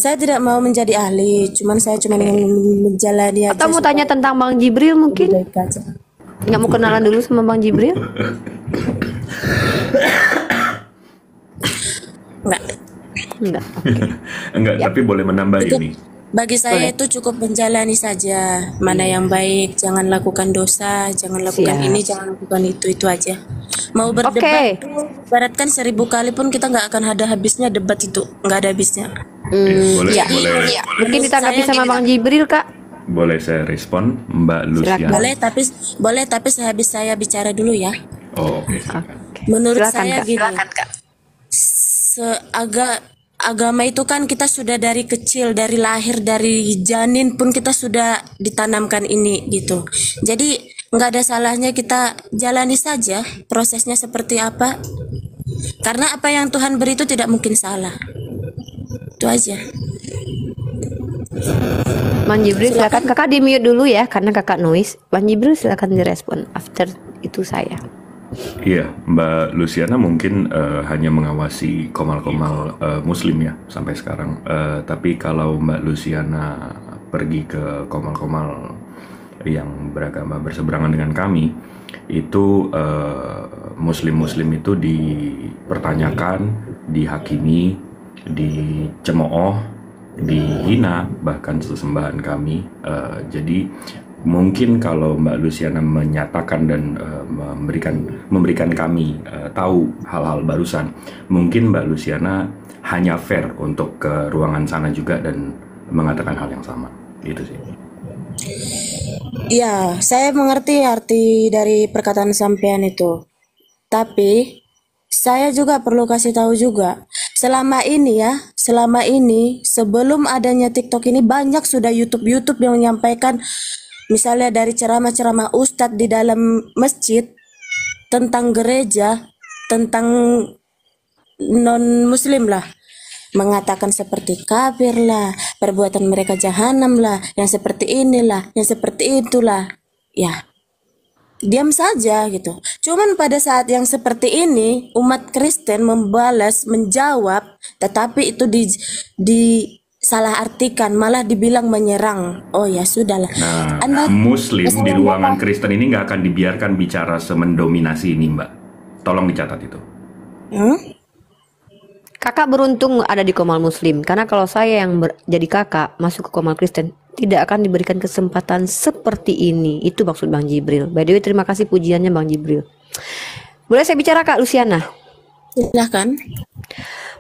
saya tidak mau menjadi ahli, cuman saya cuma ingin menjalani aja. Atau mau tanya tentang Bang Jibril mungkin? Nggak mau kenalan dulu sama Bang Jibril? Enggak. Enggak. Enggak, tapi boleh menambah ini. Bagi saya itu cukup menjalani saja. Mana yang baik, jangan lakukan dosa, jangan lakukan ini, jangan lakukan itu aja. Mau berdebat, ibaratkan 1000 kali pun kita nggak akan ada habisnya debat itu, nggak ada habisnya. Boleh. Mungkin ditanggapi sama Bang Jibril, Kak. Boleh saya respon, Mbak Luciana? Boleh, tapi sehabis saya bicara dulu ya. Oh, oke. Menurut Silakan, saya Kak. gini, agama itu kan kita sudah dari kecil, dari lahir, dari janin pun kita sudah ditanamkan ini gitu. Jadi nggak ada salahnya kita jalani saja prosesnya seperti apa. Karena apa yang Tuhan beri itu tidak mungkin salah. Itu aja. Bang Jibril silakan. Kakak di mute dulu ya karena kakak noise. Bang Jibril silakan direspon. After itu saya. Iya, Mbak Luciana mungkin hanya mengawasi komal-komal Muslim ya sampai sekarang. Tapi kalau Mbak Luciana pergi ke komal-komal yang beragama berseberangan dengan kami, itu Muslim-Muslim itu dipertanyakan, dihakimi, dicemooh, dihina, bahkan sesembahan kami. Jadi mungkin kalau Mbak Luciana menyatakan dan memberikan kami tahu hal-hal barusan, mungkin Mbak Luciana hanya fair untuk ke ruangan sana juga dan mengatakan hal yang sama. Itu sih. Ya, saya mengerti arti dari perkataan sampean itu. Tapi saya juga perlu kasih tahu juga, selama ini sebelum adanya TikTok ini banyak sudah YouTube yang menyampaikan, misalnya dari ceramah-ceramah ustadz di dalam masjid tentang gereja, tentang non-muslim lah, mengatakan seperti kafir lah, perbuatan mereka jahanam lah, yang seperti inilah, yang seperti itulah. Ya, diam saja gitu. Cuman pada saat yang seperti ini umat Kristen membalas, menjawab, tetapi itu salah artikan, malah dibilang menyerang. Oh ya sudahlah. Nah, Muslim di ruangan Kristen ini nggak akan dibiarkan bicara semendominasi ini, Mbak. Tolong dicatat itu. Kakak beruntung ada di Komal Muslim, karena kalau saya yang jadi kakak masuk ke Komal Kristen tidak akan diberikan kesempatan seperti ini. Itu maksud Bang Jibril. By the way, terima kasih pujiannya Bang Jibril. Boleh saya bicara, Kak Luciana? Silahkan.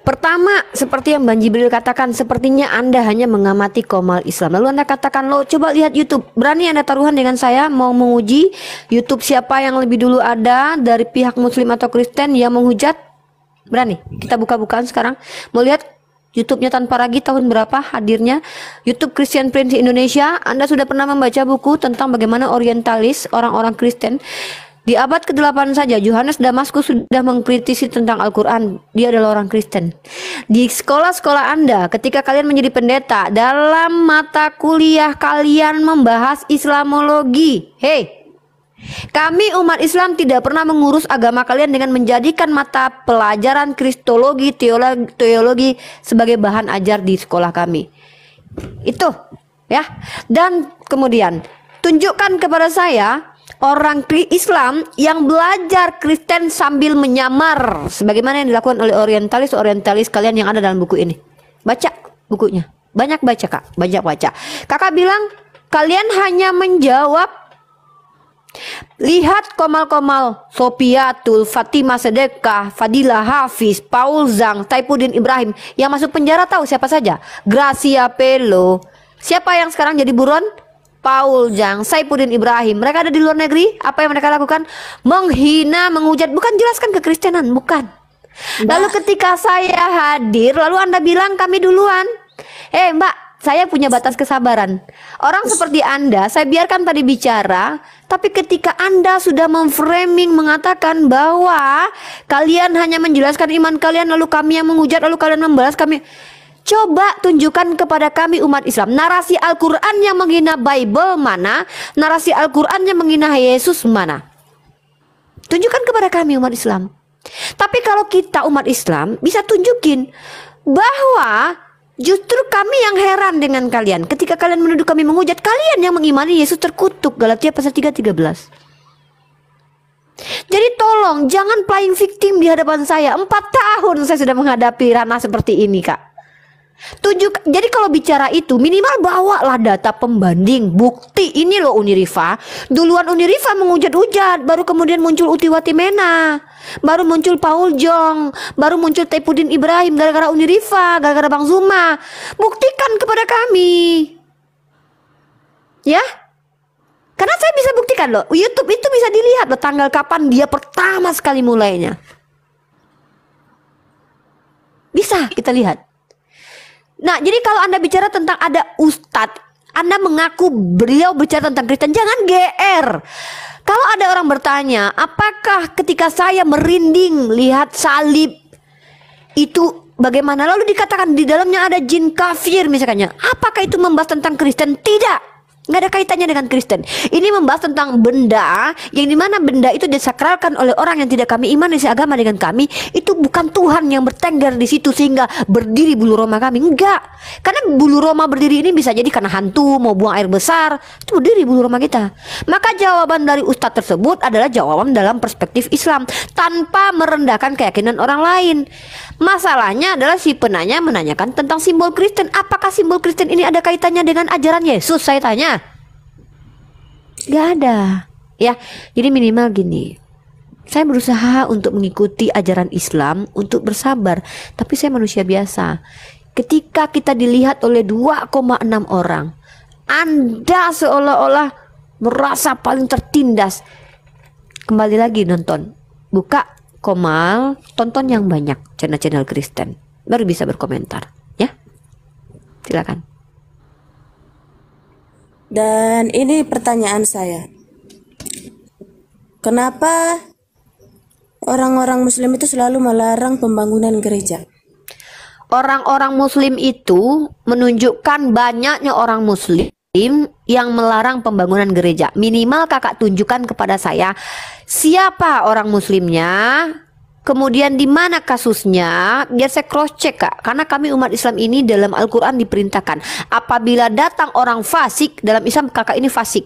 Pertama, seperti yang Bang Jibril katakan, sepertinya Anda hanya mengamati Komal Islam. Lalu Anda katakan, lo coba lihat YouTube. Berani Anda taruhan dengan saya mau menguji YouTube siapa yang lebih dulu ada dari pihak Muslim atau Kristen yang menghujat? Berani? Kita buka-bukaan sekarang. Mau lihat YouTube-nya tanpa ragi tahun berapa hadirnya? YouTube Christian Prince Indonesia. Anda sudah pernah membaca buku tentang bagaimana orientalis, orang-orang Kristen? Di abad ke-8 saja Yohanes Damaskus sudah mengkritisi tentang Al-Quran. Dia adalah orang Kristen. Di sekolah-sekolah Anda, ketika kalian menjadi pendeta, dalam mata kuliah kalian membahas Islamologi. Hei, kami umat Islam tidak pernah mengurus agama kalian dengan menjadikan mata pelajaran kristologi, teologi sebagai bahan ajar di sekolah kami. Itu ya. Dan kemudian tunjukkan kepada saya orang Islam yang belajar Kristen sambil menyamar sebagaimana yang dilakukan oleh orientalis kalian yang ada dalam buku ini. Baca bukunya. Banyak baca, Kak. Banyak baca. Kakak bilang kalian hanya menjawab. Lihat komal-komal Sofiatul, Fatimah Sedekah, Fadilah Hafiz, Paul Zhang, Taipuddin Ibrahim yang masuk penjara. Tahu siapa saja? Gracia Pelo. Siapa yang sekarang jadi buron? Paul Zhang, Saifuddin Ibrahim. Mereka ada di luar negeri. Apa yang mereka lakukan? Menghina, menghujat. Bukan jelaskan kekristenan, bukan. Lalu ketika saya hadir, lalu Anda bilang kami duluan. Mbak, saya punya batas kesabaran. Orang seperti Anda, saya biarkan tadi bicara, tapi ketika Anda sudah memframing mengatakan bahwa kalian hanya menjelaskan iman kalian, lalu kami yang menghujat, lalu kalian membalas kami. Coba tunjukkan kepada kami umat Islam, narasi Al-Quran yang menghina Bible mana? Narasi Al-Quran yang menghina Yesus mana? Tunjukkan kepada kami umat Islam. Tapi kalau kita umat Islam bisa tunjukin bahwa Justru kami yang heran dengan kalian. Ketika kalian menuduh kami menghujat, kalian yang mengimani Yesus terkutuk. Galatia pasal 3:13. Jadi tolong jangan playing victim di hadapan saya. 4 tahun saya sudah menghadapi ranah seperti ini, Kak. Jadi kalau bicara itu minimal bawalah data pembanding, bukti. Ini loh Unirifa. Duluan Unirifa menghujat-hujat, baru kemudian muncul Uti Watimena, baru muncul Paul Jong, baru muncul Taipudin Ibrahim gara-gara Unirifa, gara-gara Bang Zuma. Buktikan kepada kami. Ya? Karena saya bisa buktikan loh. YouTube itu bisa dilihat loh tanggal kapan dia pertama sekali mulainya. Bisa kita lihat. Nah, jadi kalau Anda bicara tentang ada ustadz, Anda mengaku beliau bicara tentang Kristen, jangan GR. Kalau ada orang bertanya, apakah ketika saya merinding lihat salib itu bagaimana? Lalu dikatakan di dalamnya ada jin kafir misalnya. Apakah itu membahas tentang Kristen? Tidak. Nggak ada kaitannya dengan Kristen. Ini membahas tentang benda yang dimana benda itu disakralkan oleh orang yang tidak kami imani seagama dengan kami. Itu bukan Tuhan yang bertengger di situ sehingga berdiri bulu roma kami. Enggak. Karena bulu roma berdiri ini bisa jadi karena hantu mau buang air besar. Itu berdiri bulu roma kita. Maka jawaban dari ustadz tersebut adalah jawaban dalam perspektif Islam tanpa merendahkan keyakinan orang lain. Masalahnya adalah si penanya menanyakan tentang simbol Kristen. Apakah simbol Kristen ini ada kaitannya dengan ajaran Yesus? Saya tanya. Gak ada. Ya, jadi minimal gini. Saya berusaha untuk mengikuti ajaran Islam, untuk bersabar. Tapi saya manusia biasa. Ketika kita dilihat oleh 2,6 orang, Anda seolah-olah merasa paling tertindas. Kembali lagi nonton. Buka Komal, tonton yang banyak channel-channel Kristen. Baru bisa berkomentar. Ya, silakan. Dan ini pertanyaan saya. Kenapa orang-orang Muslim itu selalu melarang pembangunan gereja? Orang-orang Muslim itu menunjukkan banyaknya orang Muslim yang melarang pembangunan gereja. Minimal kakak tunjukkan kepada saya siapa orang Muslimnya, kemudian di mana kasusnya, biar saya cross check, Kak. Karena kami umat Islam ini dalam Al-Quran diperintahkan apabila datang orang fasik, dalam Islam kakak ini fasik,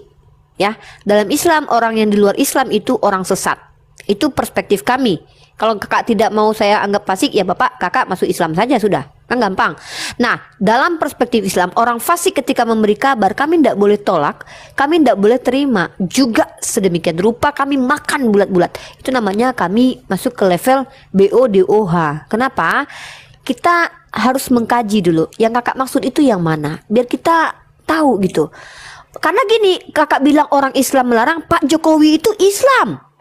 ya. Dalam Islam orang yang di luar Islam itu orang sesat. Itu perspektif kami. Kalau kakak tidak mau saya anggap fasik, ya bapak kakak masuk Islam saja sudah, kan gampang. Nah, dalam perspektif Islam orang fasik ketika memberi kabar kami tidak boleh tolak, kami tidak boleh terima. Juga sedemikian rupa kami makan bulat-bulat. Itu namanya kami masuk ke level BODOH. Kenapa? Kita harus mengkaji dulu yang kakak maksud itu yang mana, biar kita tahu gitu. Karena gini, kakak bilang orang Islam melarang, Pak Jokowi itu Islam,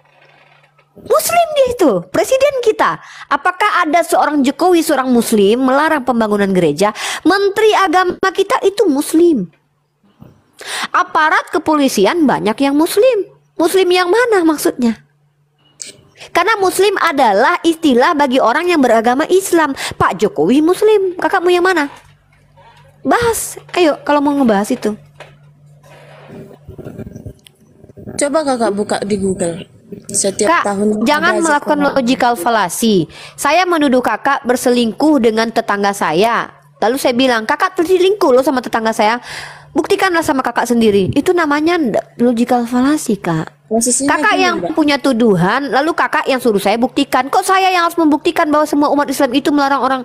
Muslim dia itu, presiden kita. Apakah ada seorang Jokowi, seorang Muslim melarang pembangunan gereja? Menteri agama kita itu Muslim. Aparat kepolisian banyak yang Muslim. Muslim yang mana maksudnya? Karena Muslim adalah istilah bagi orang yang beragama Islam. Pak Jokowi Muslim, kakakmu yang mana? Bahas, ayo kalau mau ngebahas itu. Coba kakak buka di Google. Setiap Kak, tahun jangan ada melakukan sekolah. logical fallacy. Saya menuduh kakak berselingkuh dengan tetangga saya. Lalu saya bilang, kakak terselingkuh loh sama tetangga saya. Buktikanlah sama kakak sendiri. Itu namanya logical fallacy, Kak. Posisinya Kakak gini, yang Mbak. punya tuduhan, lalu kakak yang suruh saya buktikan. Kok saya yang harus membuktikan bahwa semua umat Islam itu melarang orang?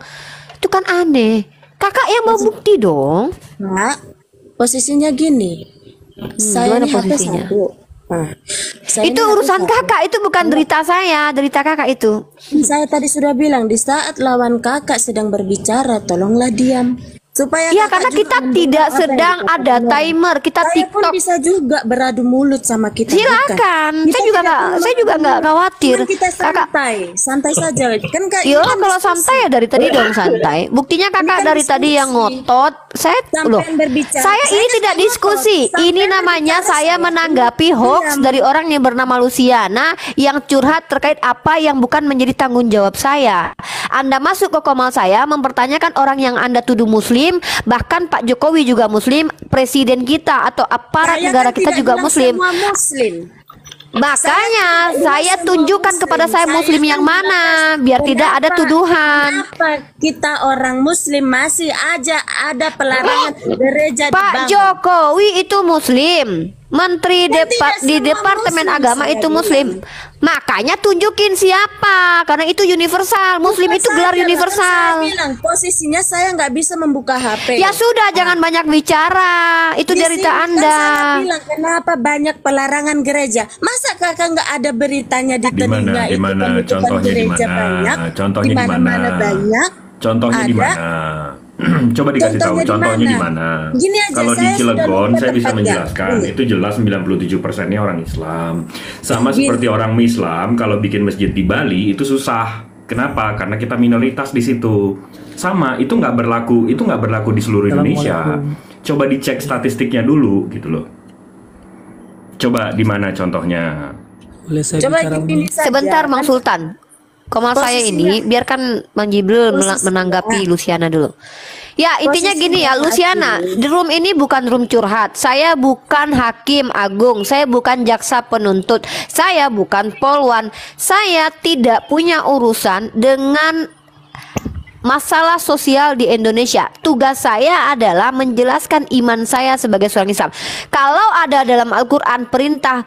Itu kan aneh. Kakak yang mau bukti dong. Nah, posisinya gini. Saya gimana ini HP posisinya? 1. Nah, saya Itu ini urusan HP 1. kakak, itu bukan derita saya, derita kakak itu. Saya tadi sudah bilang di saat lawan kakak sedang berbicara, tolonglah diam. Supaya Iya, kakak karena juga kita mendengar tidak apa yang sedang dikatakan ada orang. timer, kita Saya pun TikTok. bisa juga beradu mulut sama kita. Silakan, bukan? saya juga tidak nggak, perlu saya juga nggak beradu mulut. khawatir. Cuman kita Kakak, santai saja. Kan Kak, ini yo kan kalau diskusi. santai ya dari tadi dong santai. Buktinya kakak kan dari tadi yang diskusi. ngotot. Saya Sampai loh, berbicara. saya Saya ini kan tidak ngotot. diskusi. Sampai Ini namanya berbicara saya saya menanggapi diam. hoax dari orang yang bernama Luciana yang curhat terkait apa yang bukan menjadi tanggung jawab saya. Anda masuk ke komal saya mempertanyakan orang yang Anda tuduh Muslim, bahkan Pak Jokowi juga Muslim, presiden kita atau aparat Saya negara kan kita tidak juga bilang Muslim. semua Muslim. Makanya saya tunjukkan kepada saya muslim yang mana biar tidak ada tuduhan. Kenapa kita orang muslim masih aja ada pelarangan gereja Pak dibangun? Jokowi itu muslim. Menteri di Departemen Agama itu muslim. Makanya tunjukin siapa, karena itu universal. Muslim itu gelar universal. Saya bilang posisinya saya nggak bisa membuka HP. Ya sudah, jangan banyak bicara. Itu Di derita sini kan Anda. saya bilang kenapa banyak pelarangan gereja? Masa kakak nggak ada beritanya di telinga itu mana? penutupan Contohnya di gereja mana? banyak? Contohnya Di di mana? mana-mana banyak. Contohnya di Ada. mana? Coba dikasih tahu contohnya di mana. Gini aja, Kalau di saya sudah Cilegon lupa saya bisa tempatnya. menjelaskan Ini. itu jelas 97%-nya orang Islam. Sama Gini. seperti orang Islam kalau bikin masjid di Bali itu susah. Kenapa? Karena kita minoritas di situ. Sama, itu nggak berlaku di seluruh Indonesia. Coba dicek statistiknya dulu gitu loh. Coba di mana contohnya? Boleh saya Coba bicara? gini saja. Sebentar, Mang Sultan. Komal saya ini, biarkan Mang Jibril menanggapi Luciana dulu. Ya, intinya gini ya, Luciana, di room ini bukan room curhat. Saya bukan hakim agung, saya bukan jaksa penuntut, saya bukan polwan. Saya tidak punya urusan dengan masalah sosial di Indonesia. Tugas saya adalah menjelaskan iman saya sebagai seorang Islam. Kalau ada dalam Al-Quran perintah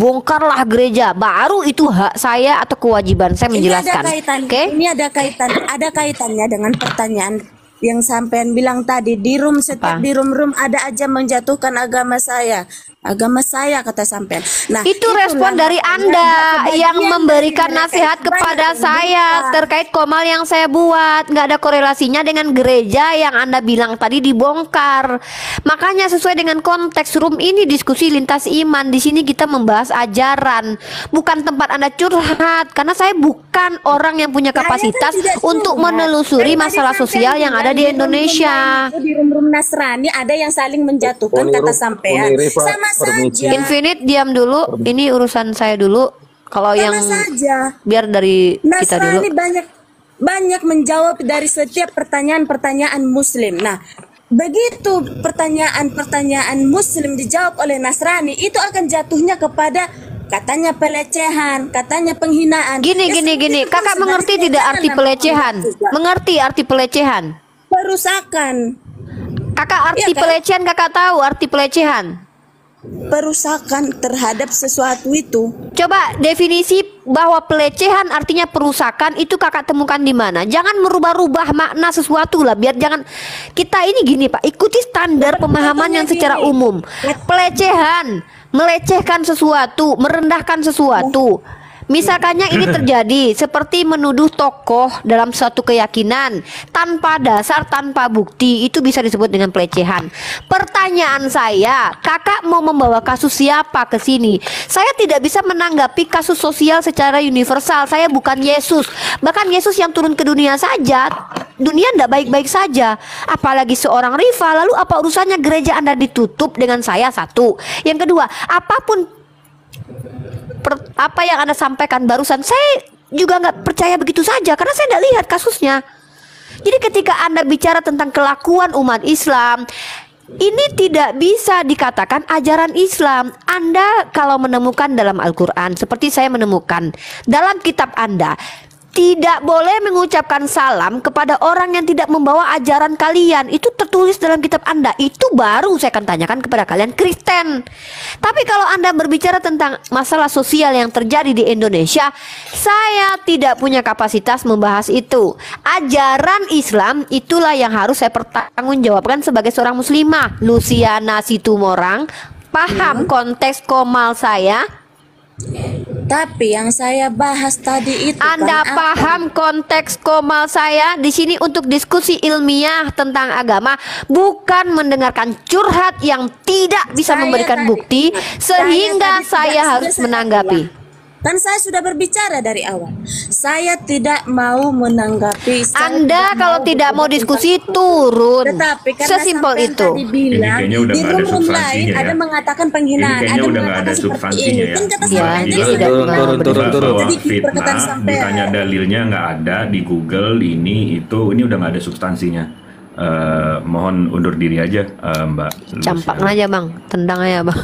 bongkarlah gereja, baru itu hak saya atau kewajiban saya menjelaskan. Ini ada kaitannya dengan pertanyaan yang sampean bilang tadi di room, setiap di room ada aja menjatuhkan agama saya kata sampean. Nah, itu respon dari Anda yang memberikan nasihat kepada saya terkait komal yang saya buat. Nggak ada korelasinya dengan gereja yang Anda bilang tadi dibongkar. Makanya sesuai dengan konteks room ini diskusi lintas iman. Di sini kita membahas ajaran, bukan tempat Anda curhat. Karena saya bukan orang yang punya kapasitas untuk menelusuri masalah sosial yang ada di Indonesia. Di room Nasrani ada yang saling menjatuhkan kata sampean. Sama saja. Infinite diam dulu. Ini urusan saya dulu. Kalau yang saja. biar dari kita dulu. Nasrani banyak menjawab dari setiap pertanyaan Muslim. Nah, begitu pertanyaan Muslim dijawab oleh Nasrani, itu akan jatuhnya kepada katanya pelecehan, katanya penghinaan. Gini. Kakak mengerti tidak arti pelecehan? Mengerti arti pelecehan? Perusakan. Kakak arti pelecehan, kakak tahu arti pelecehan? Perusakan terhadap sesuatu itu. Coba definisi bahwa pelecehan artinya perusakan itu kakak temukan di mana? Jangan merubah-rubah makna sesuatu lah, biar jangan kita ini gini Pak, ikuti standar pemahaman yang secara umum. Pelecehan, melecehkan sesuatu, merendahkan sesuatu. Misalkannya ini terjadi seperti menuduh tokoh dalam suatu keyakinan tanpa dasar, tanpa bukti, itu bisa disebut dengan pelecehan. Pertanyaan saya, kakak mau membawa kasus siapa ke sini? Saya tidak bisa menanggapi kasus sosial secara universal. Saya bukan Yesus. Bahkan Yesus yang turun ke dunia saja, dunia tidak baik-baik saja. Apalagi seorang Rifa. Lalu apa urusannya gereja Anda ditutup dengan saya? Satu. Yang kedua, apapun apa yang Anda sampaikan barusan, saya juga nggak percaya begitu saja karena saya tidak lihat kasusnya. Jadi ketika Anda bicara tentang kelakuan umat Islam, ini tidak bisa dikatakan ajaran Islam. Anda kalau menemukan dalam Al-Quran, seperti saya menemukan dalam kitab Anda, tidak boleh mengucapkan salam kepada orang yang tidak membawa ajaran kalian. Itu tertulis dalam kitab Anda. Itu baru saya akan tanyakan kepada kalian Kristen. Tapi kalau Anda berbicara tentang masalah sosial yang terjadi di Indonesia, saya tidak punya kapasitas membahas itu. Ajaran Islam itulah yang harus saya pertanggungjawabkan sebagai seorang muslimah. Luciana Situmorang paham konteks komal saya. Tapi yang saya bahas tadi itu Anda paham konteks komal saya di sini untuk diskusi ilmiah tentang agama, bukan mendengarkan curhat yang tidak bisa memberikan bukti sehingga saya harus menanggapi. Kan saya sudah berbicara dari awal. Saya tidak mau menanggapi. Anda kalau tidak mau diskusi turun. Tetapi karena sesimpel sampai itu. tadi bilang, kayaknya udah di nggak ada room substansinya lain ya. ada mengatakan penghinaan, Ini kayaknya ada udah nggak mengatakan ada seperti substansinya ini. ya. Kan kata Ya, sampean dia tadi tidak sudah mengalami bilang. Bahwa Jadi fitnah perkataan sampean. ditanya dalilnya nggak ada di Google ini udah nggak ada substansinya. Mohon undur diri aja Mbak Luciana. Campak aja bang, tendang aja bang.